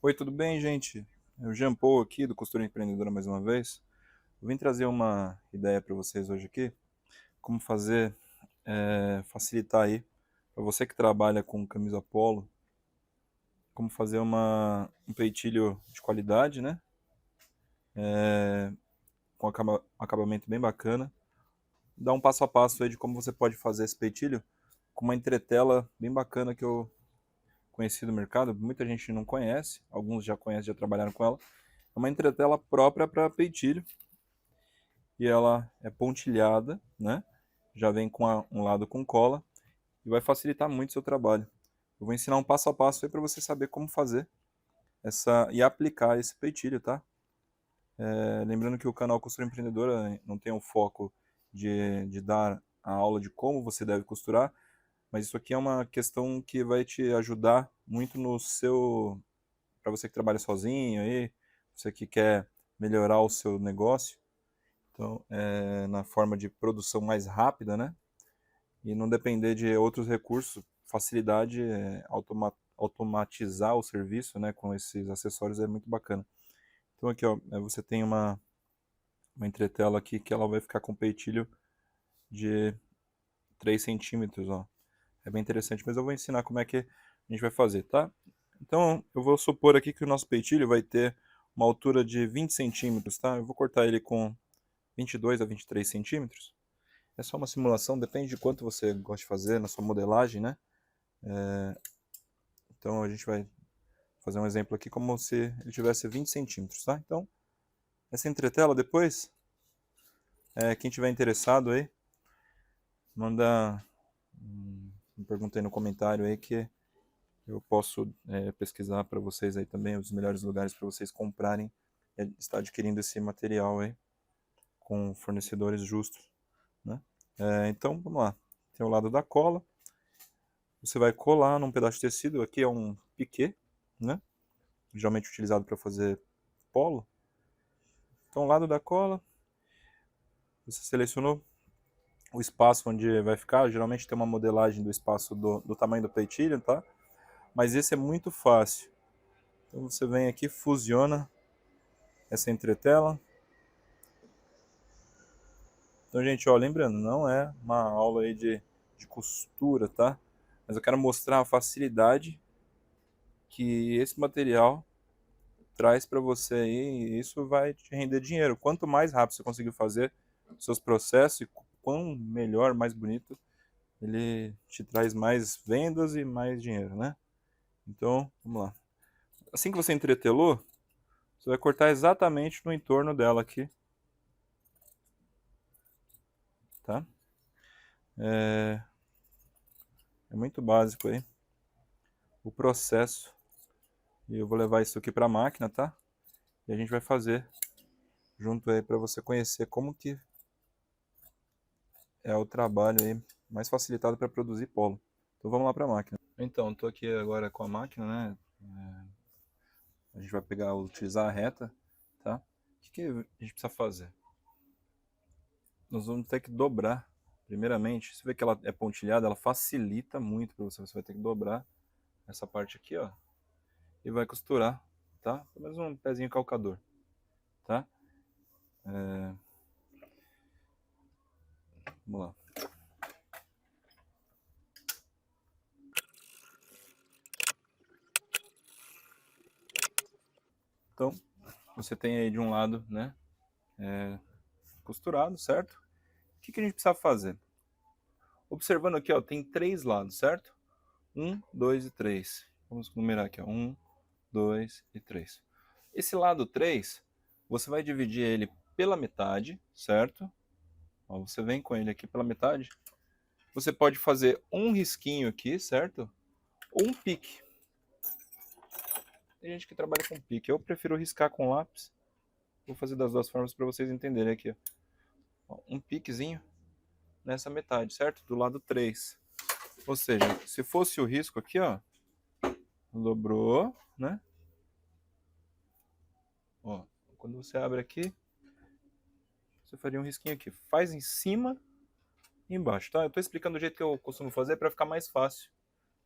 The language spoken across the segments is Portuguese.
Oi, tudo bem, gente? É o Jean Paul aqui do Costura Empreendedora mais uma vez. Eu vim trazer uma ideia para vocês hoje aqui, como fazer, facilitar aí, para você que trabalha com camisa polo, como fazer um peitilho de qualidade, né? Com acabamento bem bacana. Dar um passo a passo aí de como você pode fazer esse peitilho com uma entretela bem bacana que eu conheci do mercado. Muita gente não conhece, alguns já conhecem, já trabalharam com ela. É uma entretela própria para peitilho e ela é pontilhada, né? Já vem com um lado com cola e vai facilitar muito o seu trabalho. Eu vou ensinar um passo a passo aí para você saber como fazer essa e aplicar esse peitilho, tá? Lembrando que o canal Costura Empreendedora não tem o foco de dar a aula de como você deve costurar, mas isso aqui é uma questão que vai te ajudar muito no seu, para você que trabalha sozinho aí, você que quer melhorar o seu negócio, então, na forma de produção mais rápida, né? E não depender de outros recursos, facilidade, automatizar o serviço, né? Com esses acessórios é muito bacana. Então aqui, ó, você tem uma entretela aqui que ela vai ficar com peitilho de 3 centímetros, ó. É bem interessante, mas eu vou ensinar como é que a gente vai fazer, tá? Então, eu vou supor aqui que o nosso peitilho vai ter uma altura de 20 centímetros, tá? Eu vou cortar ele com 22 a 23 centímetros. É só uma simulação, depende de quanto você gosta de fazer na sua modelagem, né? Então a gente vai fazer um exemplo aqui como se ele tivesse 20 centímetros, tá? Então, essa entretela depois, quem tiver interessado aí, manda me pergunta aí no comentário aí que eu posso pesquisar para vocês aí também os melhores lugares para vocês comprarem e estar adquirindo esse material aí com fornecedores justos, né? Então, vamos lá. Tem o lado da cola. Você vai colar num pedaço de tecido, aqui é um piquê, né? Geralmente utilizado para fazer polo. Então, o lado da cola, você selecionou o espaço onde vai ficar, geralmente tem uma modelagem do espaço do tamanho do peitilho, tá? Mas esse é muito fácil. Então você vem aqui, fusiona essa entretela. Então, gente, ó, lembrando, não é uma aula aí de costura, tá? Mas eu quero mostrar a facilidade que esse material traz para você aí, e isso vai te render dinheiro. Quanto mais rápido você conseguir fazer os seus processos, e quão melhor, mais bonito, ele te traz mais vendas e mais dinheiro, né? Então, vamos lá. Assim que você entretelou, você vai cortar exatamente no entorno dela aqui, tá? É, é muito básico aí o processo. E eu vou levar isso aqui para a máquina, tá? E a gente vai fazer junto aí para você conhecer como que é o trabalho aí mais facilitado para produzir polo. Então vamos lá para a máquina. Então, estou aqui agora com a máquina, né? A gente vai utilizar a reta, tá? O que a gente precisa fazer? Nós vamos ter que dobrar, primeiramente. Você vê que ela é pontilhada, ela facilita muito para você. Você vai ter que dobrar essa parte aqui, ó, e vai costurar, tá? Pelo menos um pezinho calcador, tá? Vamos lá. Então, você tem aí de um lado, né, costurado, certo? O que a gente precisa fazer? Observando aqui, ó, tem 3 lados, certo? 1, 2 e 3. Vamos numerar aqui, ó. 1, 2 e 3. Esse lado 3, você vai dividir ele pela metade, certo? Ó, você vem com ele aqui pela metade. Você pode fazer um risquinho aqui, certo? Ou um pique. Tem gente que trabalha com pique. Eu prefiro riscar com lápis. Vou fazer das duas formas para vocês entenderem aqui. Ó, um piquezinho nessa metade, certo? Do lado 3. Ou seja, se fosse o risco aqui, ó, dobrou, né? Ó, quando você abre aqui, você faria um risquinho aqui. Faz em cima e embaixo, tá? Eu tô explicando do jeito que eu costumo fazer para ficar mais fácil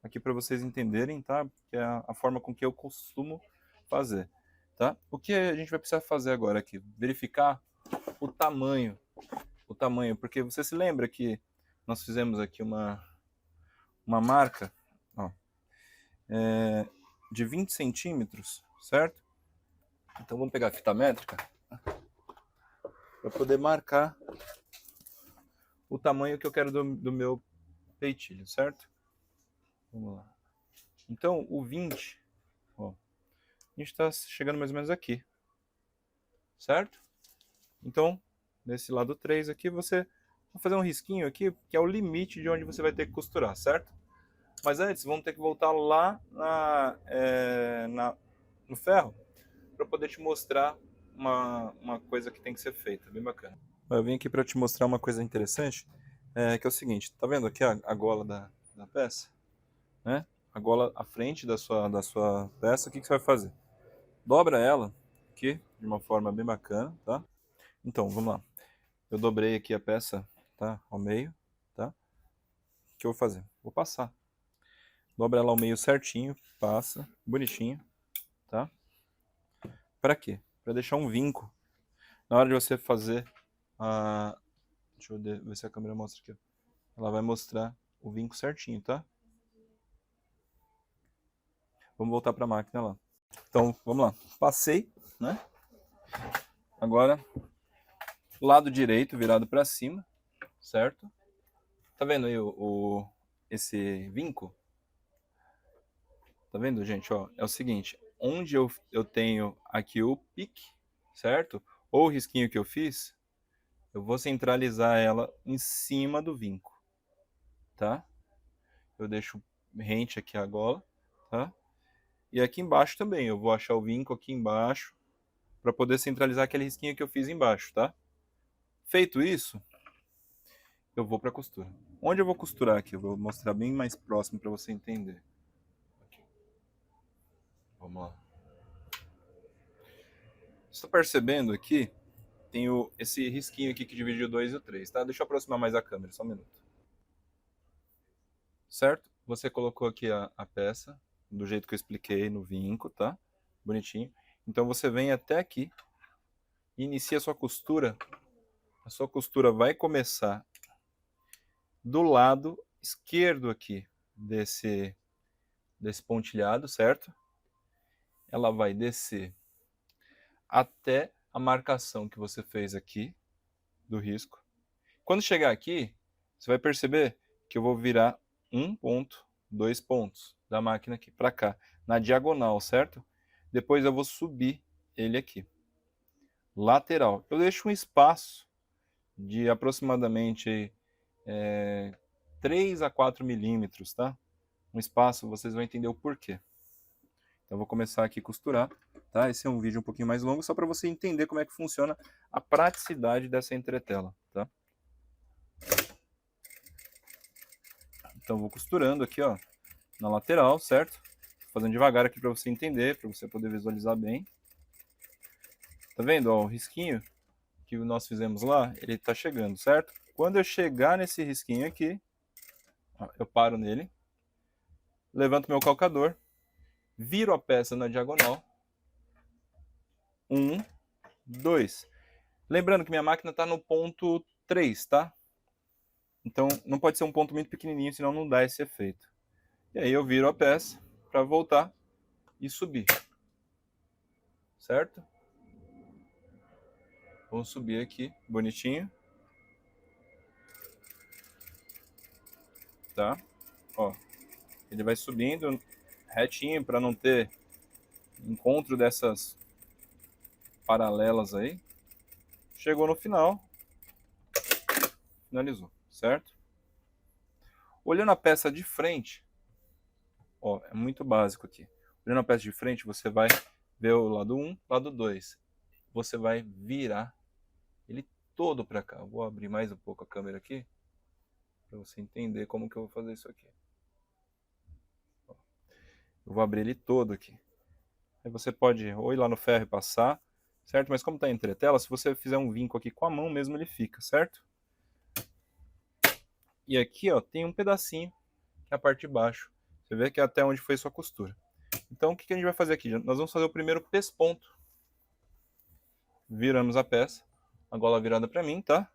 aqui para vocês entenderem, tá? Que é a forma com que eu costumo fazer, tá? O que a gente vai precisar fazer agora aqui? Verificar o tamanho, porque você se lembra que nós fizemos aqui uma marca, ó, de 20 centímetros, certo? Então vamos pegar a fita métrica para poder marcar o tamanho que eu quero do meu peitilho, certo? Vamos lá. Então o 20, ó, a gente está chegando mais ou menos aqui, certo? Então, nesse lado 3 aqui, você vai fazer um risquinho aqui, que é o limite de onde você vai ter que costurar, certo? Mas antes, vamos ter que voltar lá no ferro, para poder te mostrar uma coisa que tem que ser feita, bem bacana. Eu vim aqui para te mostrar uma coisa interessante, que é o seguinte, tá vendo aqui a gola da peça? Né? A gola à frente da sua peça, o que você vai fazer? Dobra ela aqui, de uma forma bem bacana, tá? Então, vamos lá. Eu dobrei aqui a peça, tá? Ao meio, tá? O que eu vou fazer? Vou passar. Dobra ela ao meio certinho, passa, bonitinho, tá? Pra quê? Pra deixar um vinco. Na hora de você fazer a... Deixa eu ver se a câmera mostra aqui. Ela vai mostrar o vinco certinho, tá? Vamos voltar pra máquina lá. Então, vamos lá. Passei, né? Agora, lado direito virado pra cima, certo? Tá vendo aí esse vinco? Tá vendo, gente? Ó, é o seguinte, onde eu tenho aqui o pique, certo? Ou o risquinho que eu fiz, eu vou centralizar ela em cima do vinco, tá? Eu deixo rente aqui a gola, tá? E aqui embaixo também, eu vou achar o vinco aqui embaixo para poder centralizar aquele risquinho que eu fiz embaixo, tá? Feito isso, eu vou para a costura. Onde eu vou costurar aqui? Eu vou mostrar bem mais próximo para você entender. Aqui. Vamos lá. Você está percebendo aqui? Tem esse risquinho aqui que divide o 2 e o 3, tá? Deixa eu aproximar mais a câmera, só um minuto. Certo? Você colocou aqui a peça, do jeito que eu expliquei no vinco, tá? Bonitinho. Então você vem até aqui e inicia a sua costura. A sua costura vai começar do lado esquerdo aqui desse pontilhado, certo? Ela vai descer até a marcação que você fez aqui do risco. Quando chegar aqui, você vai perceber que eu vou virar um ponto, 2 pontos da máquina aqui para cá, na diagonal, certo? Depois eu vou subir ele aqui. Lateral. Eu deixo um espaço de aproximadamente 3 a 4 milímetros, tá? Um espaço, vocês vão entender o porquê. Então eu vou começar aqui a costurar, tá? Esse é um vídeo um pouquinho mais longo, só para você entender como é que funciona a praticidade dessa entretela, tá? Então eu vou costurando aqui, ó, na lateral, certo? Tô fazendo devagar aqui para você entender, para você poder visualizar bem. Tá vendo, ó, o risquinho que nós fizemos lá, ele tá chegando, certo? Quando eu chegar nesse risquinho aqui, ó, eu paro nele, levanto meu calcador, viro a peça na diagonal, 1, 2. Lembrando que minha máquina está no ponto 3, tá? Então não pode ser um ponto muito pequenininho, senão não dá esse efeito. E aí eu viro a peça para voltar e subir, certo? Vamos subir aqui, bonitinho. Tá? Ó, ele vai subindo retinho para não ter encontro dessas paralelas aí. Chegou no final, finalizou, certo? Olhando a peça de frente, ó, é muito básico aqui. Olhando a peça de frente, você vai ver o lado 1, lado 2. Você vai virar ele todo para cá. Eu vou abrir mais um pouco a câmera aqui, para você entender como que eu vou fazer isso aqui. Ó, eu vou abrir ele todo aqui. Aí você pode ou ir lá no ferro e passar, certo? Mas como está entre tela, se você fizer um vinco aqui com a mão mesmo, ele fica, certo? E aqui, ó, tem um pedacinho, que é a parte de baixo. Você vê que é até onde foi sua costura. Então, o que a gente vai fazer aqui? Nós vamos fazer o primeiro pesponto. Viramos a peça, a gola virada para mim, tá?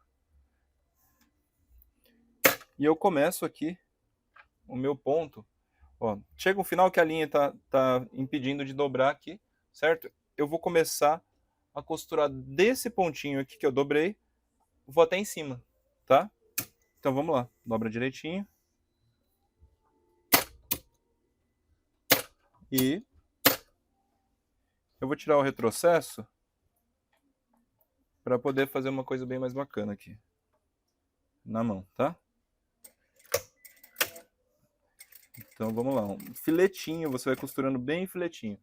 E eu começo aqui o meu ponto. Ó, chega o final que a linha tá impedindo de dobrar aqui, certo? Eu vou começar a costurar desse pontinho aqui que eu dobrei, vou até em cima, tá? Então vamos lá, dobra direitinho. E eu vou tirar o retrocesso para poder fazer uma coisa bem mais bacana aqui na mão, tá? Então vamos lá, um filetinho, você vai costurando bem filetinho.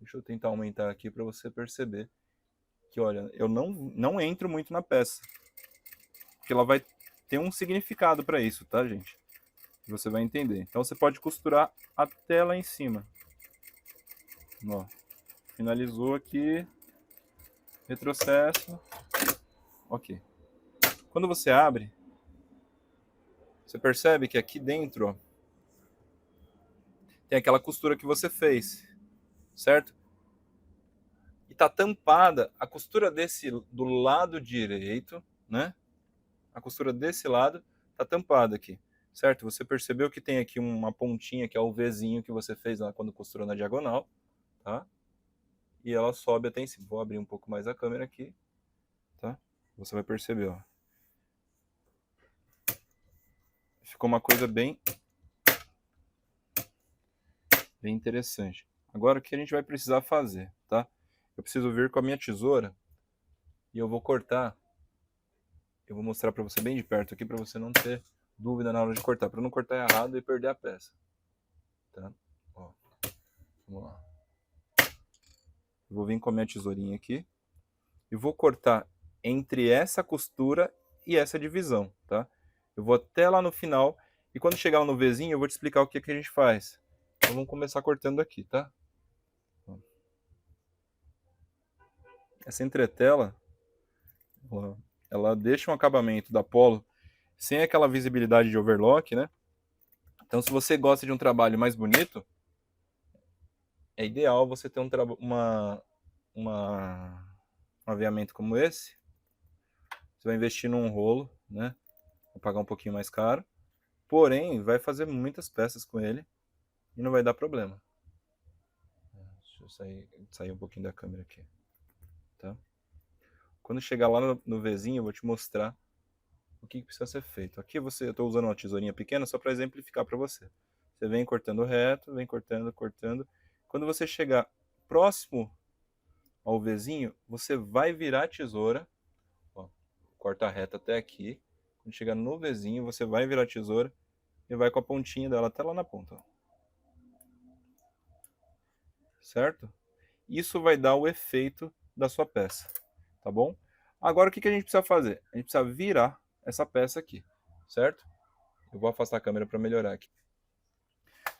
Deixa eu tentar aumentar aqui para você perceber que, olha, eu não entro muito na peça, porque ela vai ter um significado para isso, tá, gente? Você vai entender. Então você pode costurar até lá em cima. Ó, finalizou aqui, retrocesso, ok. Quando você abre, você percebe que aqui dentro, ó, tem aquela costura que você fez, certo? E tá tampada a costura do lado direito, né? A costura desse lado tá tampada aqui, certo? Você percebeu que tem aqui uma pontinha que é o Vzinho que você fez lá quando costurou na diagonal, tá? E ela sobe até em cima. Vou abrir um pouco mais a câmera aqui, tá? Você vai perceber, ó. Ficou uma coisa bem interessante. Agora o que a gente vai precisar fazer, tá? Eu preciso vir com a minha tesoura e eu vou cortar. Eu vou mostrar para você bem de perto aqui para você não ter dúvida na hora de cortar, para não cortar errado e perder a peça, tá? Ó, vamos lá. Eu vou vir com a minha tesourinha aqui e vou cortar entre essa costura e essa divisão, tá? Eu vou até lá no final e quando chegar no Vzinho eu vou te explicar o que a gente faz. Então vamos começar cortando aqui, tá? Essa entretela, ela deixa um acabamento da Polo sem aquela visibilidade de overlock, né? Então se você gosta de um trabalho mais bonito, é ideal você ter um aviamento como esse. Você vai investir num rolo, né? Vai pagar um pouquinho mais caro. Porém, vai fazer muitas peças com ele e não vai dar problema. Deixa eu sair um pouquinho da câmera aqui, tá? Quando chegar lá no Vzinho, eu vou te mostrar o que precisa ser feito. Aqui eu estou usando uma tesourinha pequena só para exemplificar para você. Você vem cortando reto, vem cortando, cortando. Quando você chegar próximo ao Vzinho, você vai virar a tesoura, ó, corta reto até aqui. Quando chegar no Vzinho, você vai virar a tesoura e vai com a pontinha dela até lá na ponta, ó. Certo? Isso vai dar o efeito da sua peça, tá bom? Agora o que a gente precisa fazer? A gente precisa virar essa peça aqui, certo? Eu vou afastar a câmera para melhorar aqui.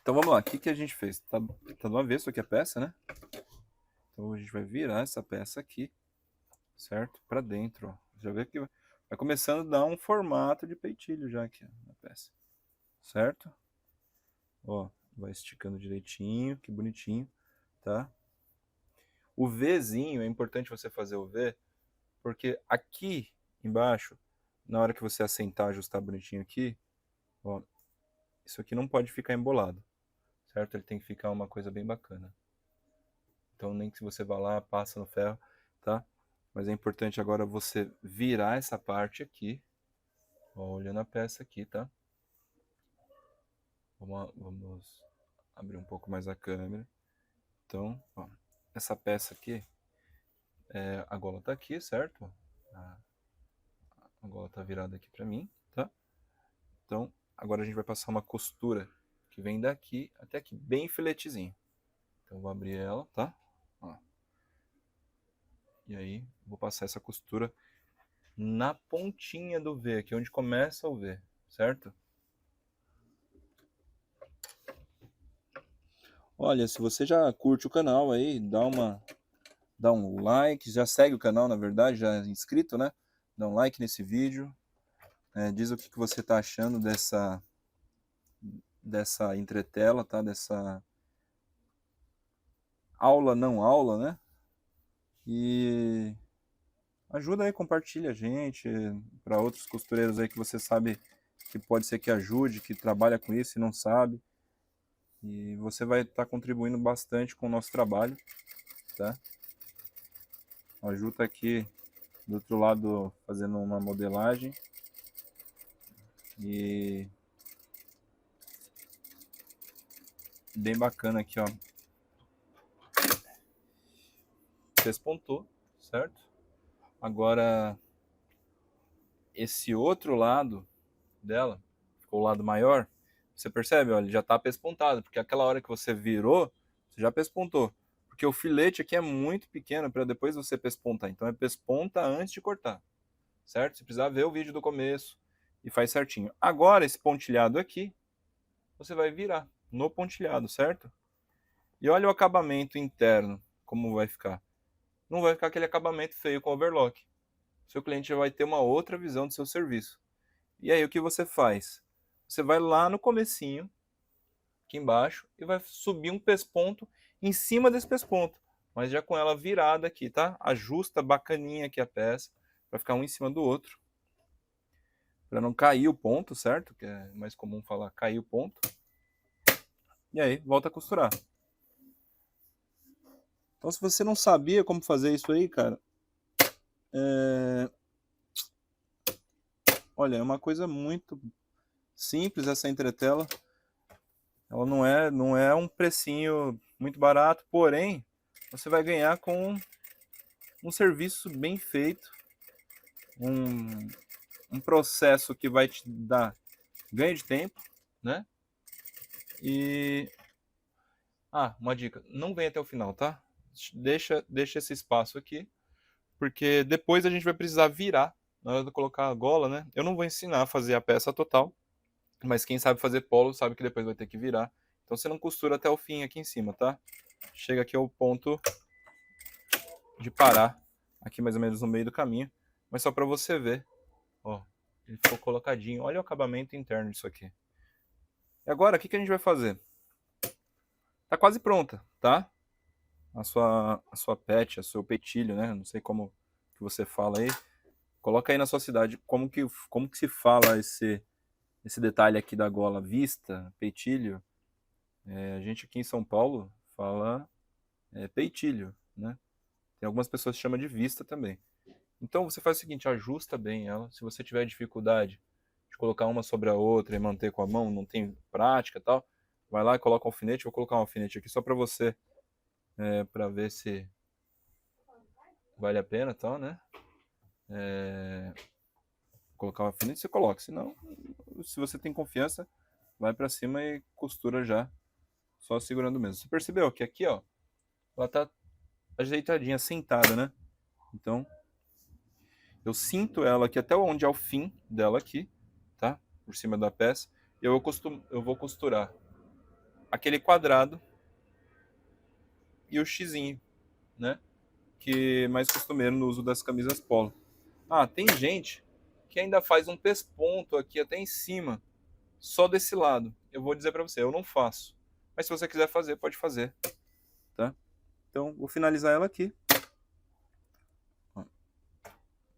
Então vamos lá, o que a gente fez? Tá do avesso aqui a peça, né? Então a gente vai virar essa peça aqui, certo? Para dentro, ó. Já vê que vai começando a dar um formato de peitilho já aqui, ó, na peça, certo? Ó, vai esticando direitinho, que bonitinho, tá? O Vzinho, é importante você fazer o V, porque aqui embaixo, na hora que você assentar, ajustar bonitinho aqui, ó, isso aqui não pode ficar embolado, certo? Ele tem que ficar uma coisa bem bacana. Então nem que você vá lá, passa no ferro, tá? Mas é importante agora você virar essa parte aqui, ó, olhando a peça aqui, tá? Vamos abrir um pouco mais a câmera. Então, ó, essa peça aqui, a gola tá aqui, certo? A gola tá virada aqui pra mim, tá? Então, agora a gente vai passar uma costura que vem daqui até aqui, bem filetezinho. Então, eu vou abrir ela, tá? Ó. E aí, vou passar essa costura na pontinha do V, aqui onde começa o V, certo? Olha, se você já curte o canal aí, dá um like, já segue o canal, na verdade, já é inscrito, né? Dá um like nesse vídeo, diz o que você está achando dessa entretela, tá? aula, não aula, né? E ajuda aí, compartilha a gente para outros costureiros aí que você sabe que pode ser que ajude, que trabalha com isso e não sabe. E você vai estar contribuindo bastante com o nosso trabalho, tá? A Ju tá aqui do outro lado fazendo uma modelagem. E bem bacana aqui, ó. Despontou, certo? Agora, esse outro lado dela, ficou o lado maior, você percebe, olha, ele já está pespontado, porque aquela hora que você virou, você já pespontou. Porque o filete aqui é muito pequeno para depois você pespontar. Então é pesponta antes de cortar, certo? Você precisa ver o vídeo do começo e faz certinho. Agora, esse pontilhado aqui, você vai virar no pontilhado, certo? E olha o acabamento interno, como vai ficar. Não vai ficar aquele acabamento feio com overlock. Seu cliente já vai ter uma outra visão do seu serviço. E aí o que você faz? Você vai lá no comecinho, aqui embaixo, e vai subir um pesponto em cima desse pesponto, mas já com ela virada aqui, tá? Ajusta bacaninha aqui a peça, para ficar um em cima do outro, para não cair o ponto, certo? Que é mais comum falar cair o ponto. E aí, volta a costurar. Então, se você não sabia como fazer isso aí, cara, olha, é uma coisa muito simples essa entretela. Ela não é um precinho muito barato, porém, você vai ganhar com um serviço bem feito, um, um processo que vai te dar ganho de tempo, né? E uma dica, não vem até o final, tá? Deixa esse espaço aqui, porque depois a gente vai precisar virar na hora de colocar a gola, né? Eu não vou ensinar a fazer a peça total, mas quem sabe fazer polo sabe que depois vai ter que virar. Então você não costura até o fim aqui em cima, tá? Chega aqui ao ponto de parar, aqui mais ou menos no meio do caminho, mas só para você ver, ó, ele ficou colocadinho. Olha o acabamento interno disso aqui. E agora, o que a gente vai fazer? Tá quase pronta, tá? A sua pet, o seu peitilho, né? Não sei como que você fala aí. Coloca aí na sua cidade como que se fala esse detalhe aqui da gola, vista, peitilho. A gente aqui em São Paulo fala peitilho, né? Tem algumas pessoas que chamam de vista também. Então você faz o seguinte, ajusta bem ela. Se você tiver dificuldade de colocar uma sobre a outra e manter com a mão, não tem prática e tal, vai lá e coloca um alfinete. Vou colocar um alfinete aqui só para você, para ver se vale a pena e tal, né? Colocar um alfinete, você coloca. Se não, se você tem confiança, vai para cima e costura já, só segurando mesmo. Você percebeu que aqui, ó, ela tá ajeitadinha, sentada, né? Então, eu sinto ela aqui até onde é o fim dela aqui, tá? Por cima da peça. Eu vou costurar aquele quadrado e o xizinho, né? Que é mais costumeiro no uso das camisas polo. Tem gente que ainda faz um pesponto aqui até em cima, só desse lado. Eu vou dizer para você, eu não faço. Mas se você quiser fazer, pode fazer, tá? Então, vou finalizar ela aqui.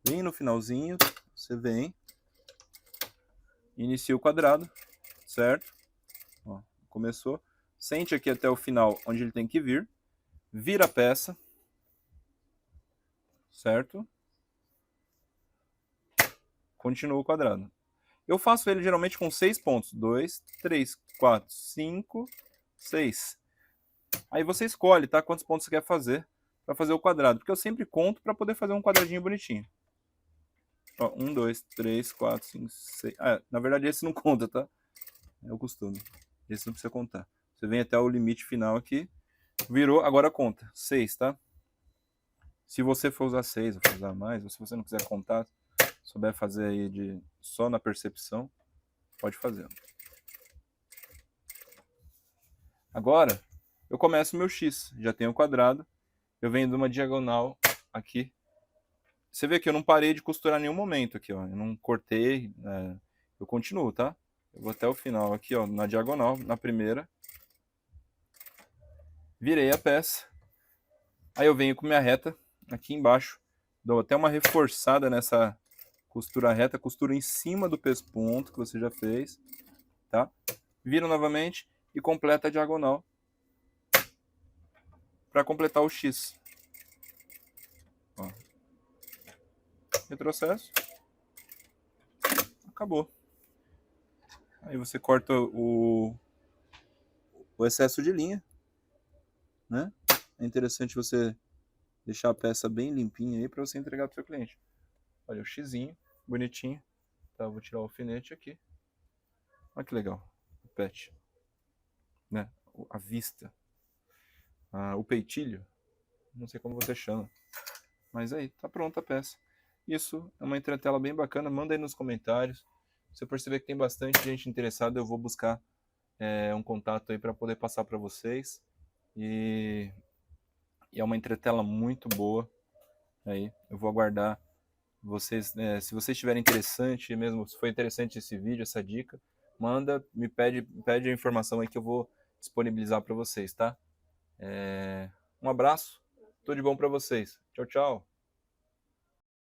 Bem no finalzinho, você vem, inicia o quadrado, certo? Ó, começou. Sente aqui até o final, onde ele tem que vir. Vira a peça, certo? Continua o quadrado. Eu faço ele geralmente com 6 pontos. 2, 3, 4, 5, 6. Aí você escolhe, tá? Quantos pontos você quer fazer para fazer o quadrado. Porque eu sempre conto para poder fazer um quadradinho bonitinho. Ó, 1, 2, 3, 4, 5, 6. Na verdade esse não conta, tá? É o costume. Esse não precisa contar. Você vem até o limite final aqui. Virou, agora conta. 6, tá? Se você for usar 6 ou for usar mais, ou se você não quiser contar, souber fazer aí só na percepção, pode fazer. Agora, eu começo o meu X. Já tenho o quadrado. Eu venho de uma diagonal aqui. Você vê que eu não parei de costurar em nenhum momento aqui, ó. Eu não cortei, eu continuo, tá? Eu vou até o final aqui, ó, na diagonal, na primeira. Virei a peça. Aí eu venho com minha reta aqui embaixo, dou até uma reforçada nessa costura reta, costura em cima do pesponto que você já fez, tá? Vira novamente e completa a diagonal para completar o X. Ó. Retrocesso. Acabou. Aí você corta o excesso de linha, né? É interessante você deixar a peça bem limpinha aí para você entregar para o seu cliente. Olha o xizinho, bonitinho. Tá, vou tirar o alfinete aqui. Olha que legal, o pet, né? A vista, o peitilho, não sei como você chama. Mas aí, tá pronta a peça. Isso é uma entretela bem bacana, manda aí nos comentários. Se eu perceber que tem bastante gente interessada, eu vou buscar um contato aí para poder passar para vocês. E é uma entretela muito boa. Aí eu vou aguardar vocês, se vocês tiverem interessante, mesmo se foi interessante esse vídeo, essa dica, manda, pede a informação aí que eu vou disponibilizar para vocês, tá? Um abraço, tudo de bom para vocês. Tchau, tchau.